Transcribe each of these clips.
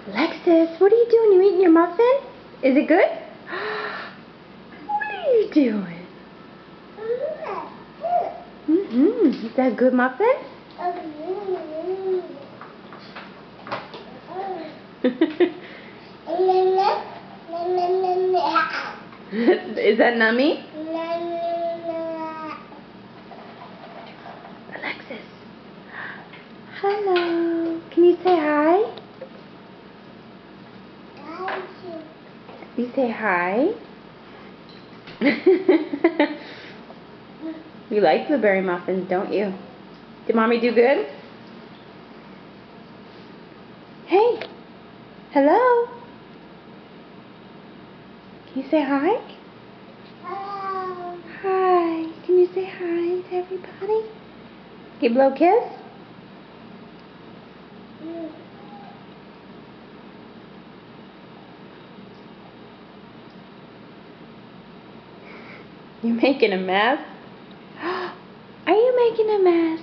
Alexis, what are you doing? You eating your muffin? Is it good? What are you doing? Is that a good muffin? Is that nummy? Alexis. Hello. Can you say hi? You say hi? You like blueberry muffins, don't you? Did Mommy do good? Hey. Hello. Can you say hi? Hello. Hi. Can you say hi to everybody? Give a blow kiss? You're making a mess? Are you making a mess?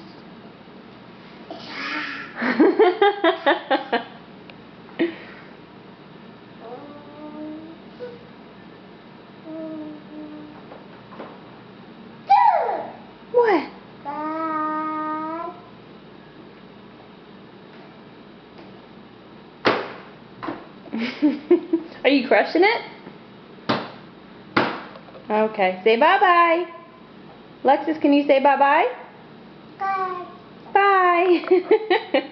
What? Are you crushing it? Okay, say bye-bye. Lexus, can you say bye-bye? Bye. Bye.